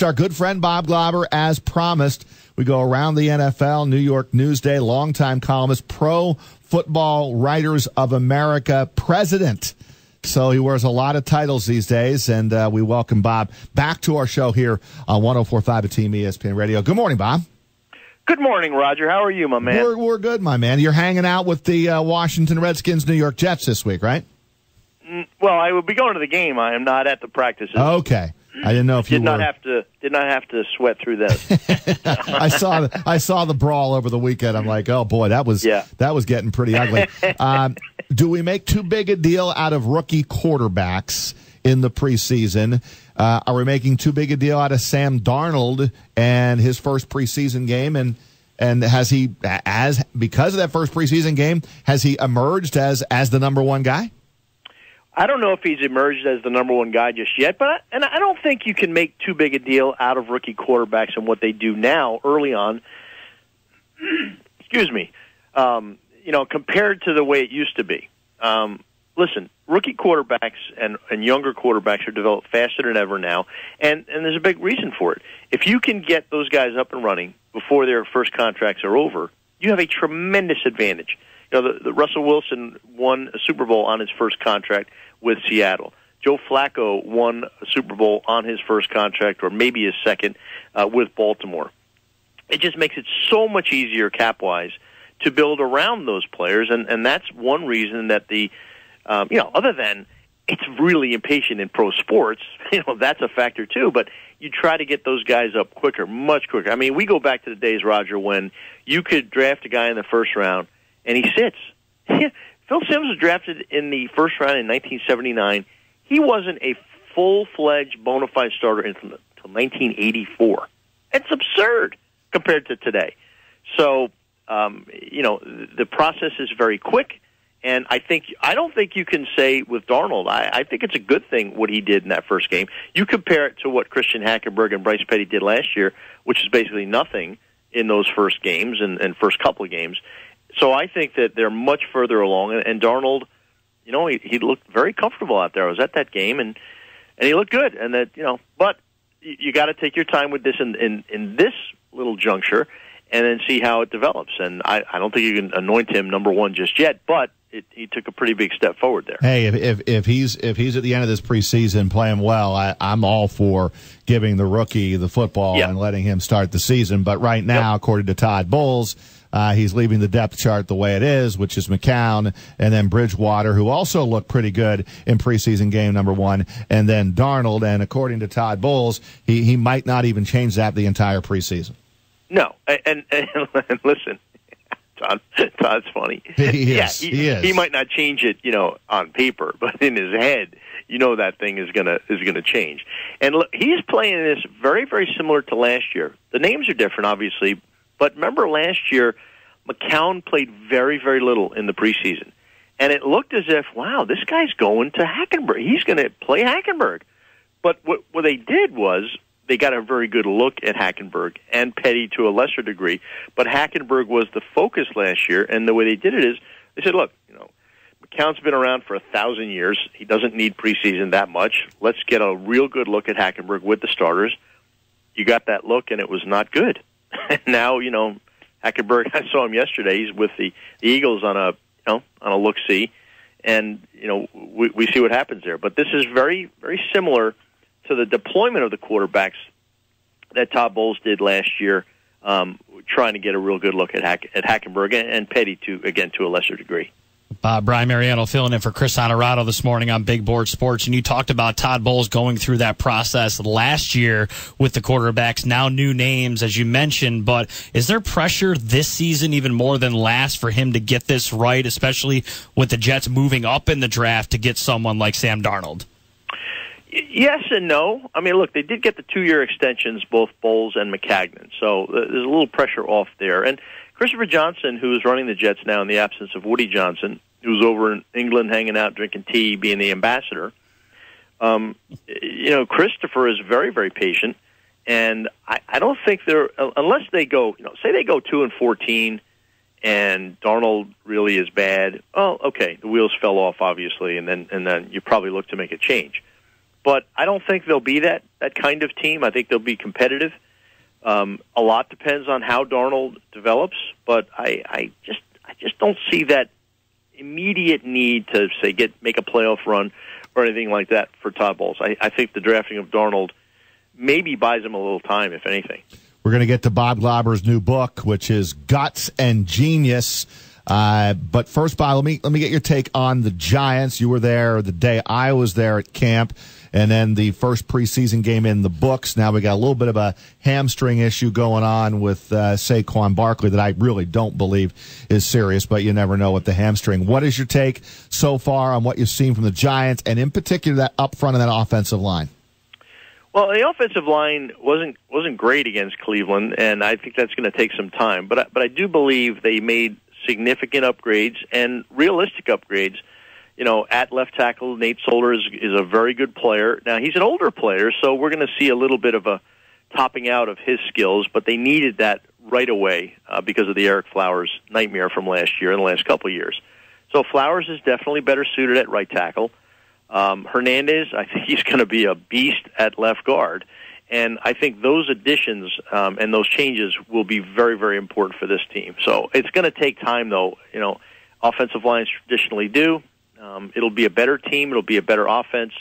Our good friend Bob Glauber, as promised. We go around the NFL, New York Newsday, longtime columnist, Pro Football Writers of America president. So he wears a lot of titles these days, and we welcome Bob back to our show here on 104.5 at Team ESPN Radio. Good morning, Bob. Good morning, Roger. How are you, my man? We're good, my man. You're hanging out with the Washington Redskins, New York Jets this week, right? Well, I will be going to the game. I am not at the practices. Okay. I didn't know if you did not have to sweat through this. I saw the brawl over the weekend. I'm like, oh boy, that was getting pretty ugly. Do we make too big a deal out of rookie quarterbacks in the preseason? Are we making too big a deal out of Sam Darnold and his first preseason game? And has he, because of that first preseason game, has he emerged as the number one guy? I don't know if he's emerged as the number one guy just yet, but I don't think you can make too big a deal out of rookie quarterbacks and what they do now early on. Excuse me. Compared to the way it used to be. Listen, rookie quarterbacks and younger quarterbacks are developed faster than ever now, and there's a big reason for it. If you can get those guys up and running before their first contracts are over, you have a tremendous advantage. The Russell Wilson won a Super Bowl on his first contract with Seattle. Joe Flacco won a Super Bowl on his first contract, or maybe his second, with Baltimore. It just makes it so much easier cap-wise to build around those players, and that's one reason that other than it's really impatient in pro sports, that's a factor too, but you try to get those guys up quicker, much quicker. I mean, we go back to the days, Roger, when you could draft a guy in the first round and he sits. Phil Simms was drafted in the first round in 1979. He wasn't a full-fledged bona fide starter until 1984. It's absurd compared to today. So, the process is very quick, and I don't think you can say with Darnold, I think it's a good thing what he did in that first game. You compare it to what Christian Hackenberg and Bryce Petty did last year, which is basically nothing in those first games and first couple of games. So I think that they're much further along, and Darnold, he looked very comfortable out there. I was at that game, and he looked good. And that, but you got to take your time with this in this little juncture, and then see how it develops. And I don't think you can anoint him number one just yet, but he took a pretty big step forward there. Hey, if he's at the end of this preseason playing well, I'm all for giving the rookie the football and letting him start the season. But right now, according to Todd Bowles, he's leaving the depth chart the way it is, which is McCown and then Bridgewater, who also looked pretty good in preseason game number one, and then Darnold. And according to Todd Bowles, he might not even change that the entire preseason. No, and listen, Todd's funny. He is. He might not change it, on paper, but in his head, that thing is gonna change. And look, he's playing this very, very similar to last year. The names are different, obviously. But remember last year, McCown played very, very little in the preseason. And it looked as if, wow, this guy's going to Hackenberg. He's going to play Hackenberg. But what they did was they got a very good look at Hackenberg and Petty to a lesser degree. But Hackenberg was the focus last year. And the way they did it is they said, look, McCown's been around for 1,000 years. He doesn't need preseason that much. Let's get a real good look at Hackenberg with the starters. You got that look, and it was not good. Now, Hackenberg, I saw him yesterday. He's with the Eagles on a look-see, and, we see what happens there. But this is very, very similar to the deployment of the quarterbacks that Todd Bowles did last year, trying to get a real good look at Hackenberg and Petty, to a lesser degree. Brian Mariano filling in for Chris Honorado this morning on Big Board Sports, and you talked about Todd Bowles going through that process last year with the quarterbacks, now new names, as you mentioned, but is there pressure this season even more than last for him to get this right, especially with the Jets moving up in the draft to get someone like Sam Darnold? Yes and no. I mean, look, they did get the 2-year extensions, both Bowles and McCagnon, so there's a little pressure off there. And Christopher Johnson, who is running the Jets now in the absence of Woody Johnson, who's over in England hanging out, drinking tea, being the ambassador, Christopher is very, very patient, and I don't think they're, unless they go, say they go 2-14, and Darnold really is bad. Oh, okay, the wheels fell off, obviously, and then you probably look to make a change. But I don't think they'll be that kind of team. I think they'll be competitive. A lot depends on how Darnold develops, but I just don't see that immediate need to say make a playoff run or anything like that for Todd Bowles. I think the drafting of Darnold maybe buys him a little time, if anything. We're going to get to Bob Glauber's new book, which is Guts and Genius. But first, Bob, let me get your take on the Giants. You were there the day I was there at camp, and then the first preseason game in the books. Now we got a little bit of a hamstring issue going on with Saquon Barkley that I really don't believe is serious, but you never know with the hamstring. What is your take so far on what you've seen from the Giants, and in particular that up front of that offensive line? Well, the offensive line wasn't great against Cleveland, and I think that's going to take some time. But I do believe they made significant upgrades and realistic upgrades. You know, at left tackle, Nate Solder is a very good player. Now, he's an older player, so we're going to see a little bit of a topping out of his skills, but they needed that right away because of the Eric Flowers nightmare from last year and the last couple of years. So Flowers is definitely better suited at right tackle. Hernandez, I think he's going to be a beast at left guard. And I think those additions and those changes will be very, very important for this team. So it's going to take time, though. You know, offensive lines traditionally do. It'll be a better team. It'll be a better offense.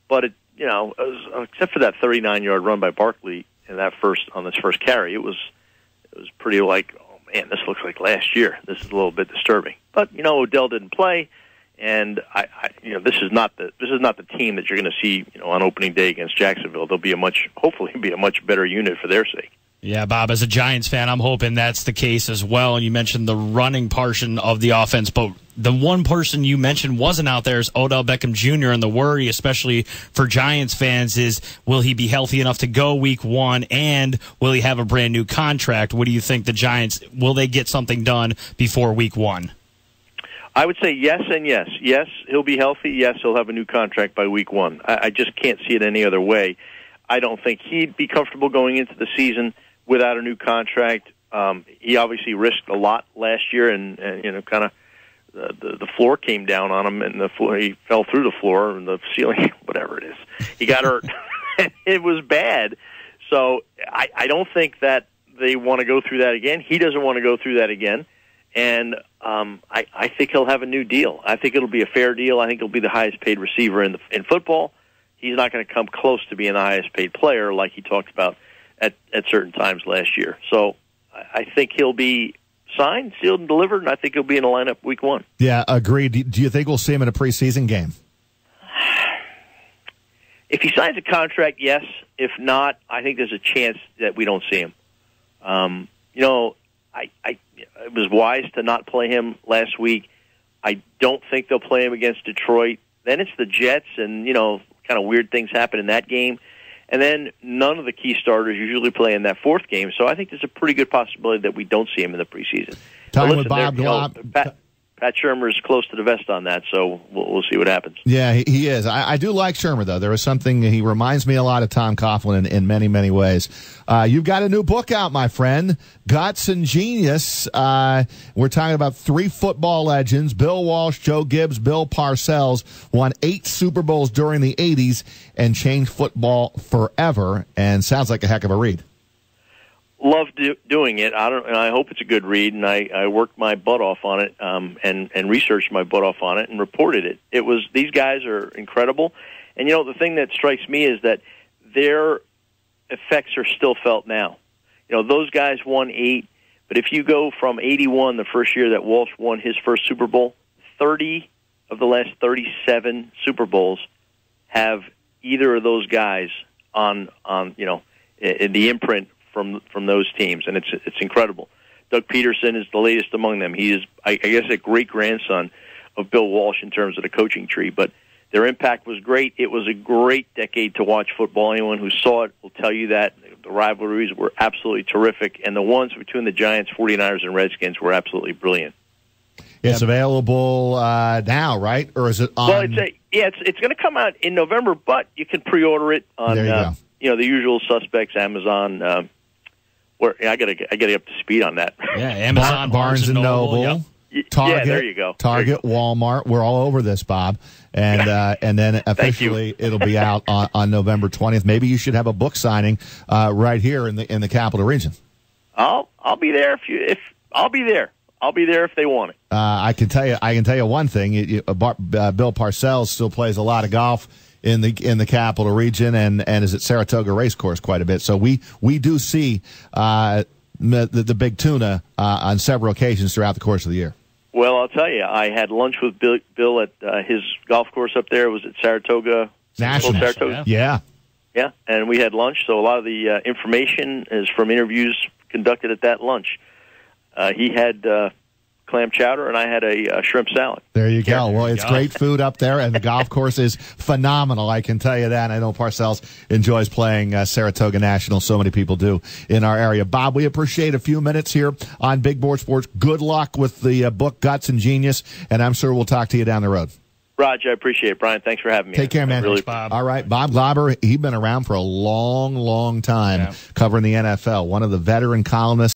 But, except for that 39-yard run by Barkley in this first carry, it was pretty like, oh, man, this looks like last year. This is a little bit disturbing. But, Odell didn't play. And this is not the team that you're going to see, on opening day against Jacksonville. They'll hopefully be a much better unit for their sake. Yeah, Bob, as a Giants fan, I'm hoping that's the case as well. And you mentioned the running portion of the offense, but the one person you mentioned wasn't out there is Odell Beckham Jr. And the worry, especially for Giants fans, is will he be healthy enough to go week 1, and will he have a brand new contract? What do you think the Giants, will they get something done before week 1? I would say yes and yes. Yes, he'll be healthy. Yes, he'll have a new contract by week 1. I just can't see it any other way. I don't think he'd be comfortable going into the season without a new contract. He obviously risked a lot last year, and kind of the floor came down on him, and he fell through the floor and the ceiling, whatever it is. He got hurt. It was bad. So I don't think that they want to go through that again. He doesn't want to go through that again. And I think he'll have a new deal. I think it'll be a fair deal. I think he'll be the highest paid receiver in football. He's not going to come close to being the highest paid player like he talked about at certain times last year. So I think he'll be signed, sealed, and delivered, and I think he'll be in the lineup week 1. Yeah, agreed. Do you think we'll see him in a preseason game? If he signs a contract, yes. If not, I think there's a chance that we don't see him. It was wise to not play him last week. I don't think they'll play him against Detroit. Then it's the Jets, and, kind of weird things happen in that game. And then none of the key starters usually play in that fourth game. So I think there's a pretty good possibility that we don't see him in the preseason. With Bob Glauber. Pat Shermer's close to the vest on that, so we'll see what happens. Yeah, he is. I do like Shermer, though. There is something, he reminds me a lot of Tom Coughlin in many, many ways. You've got a new book out, my friend, Guts and Genius. We're talking about 3 football legends, Bill Walsh, Joe Gibbs, Bill Parcells, won 8 Super Bowls during the 80s and changed football forever, and sounds like a heck of a read. Love doing it. I hope it's a good read, and I worked my butt off on it, and researched my butt off on it, and reported it. These guys are incredible, and the thing that strikes me is that their effects are still felt now. Those guys won 8, but if you go from 81, the first year that Walsh won his first Super Bowl, 30 of the last 37 Super Bowls have either of those guys on in the imprint from those teams, and it's incredible. Doug Peterson is the latest among them. He is, I guess, a great-grandson of Bill Walsh in terms of the coaching tree, but their impact was great. It was a great decade to watch football. Anyone who saw it will tell you that. The rivalries were absolutely terrific, and the ones between the Giants, 49ers, and Redskins were absolutely brilliant. It's available now, right? Or is it on? Well, it's going to come out in November, but you can pre-order it on the usual suspects, Amazon. I got to get up to speed on that. Yeah, Amazon, Barnes and Noble. Yep. Target, there you go. Target, Walmart. We're all over this, Bob. and then officially it'll be out on November 20th. Maybe you should have a book signing right here in the Capital Region. I'll be there I'll be there. I'll be there if they want it. I can tell you one thing. Bill Parcells still plays a lot of golf in the Capital Region and is at Saratoga Racecourse quite a bit. So we do see the big tuna on several occasions throughout the course of the year. Well, I'll tell you, I had lunch with Bill at his golf course up there. It was at Saratoga National. Saratoga. Yeah, and we had lunch. So a lot of the information is from interviews conducted at that lunch. He had clam chowder, and I had a shrimp salad. There you go. Well, it's great food up there, and the golf course is phenomenal. I can tell you that. I know Parcells enjoys playing Saratoga National. So many people do in our area. Bob, we appreciate a few minutes here on Big Board Sports. Good luck with the book, Guts and Genius, and I'm sure we'll talk to you down the road. Raj, I appreciate it. Brian, thanks for having me. Take care, man. Really, Bob. All right, Bob Glauber, he's been around for a long, long time covering the NFL. One of the veteran columnists.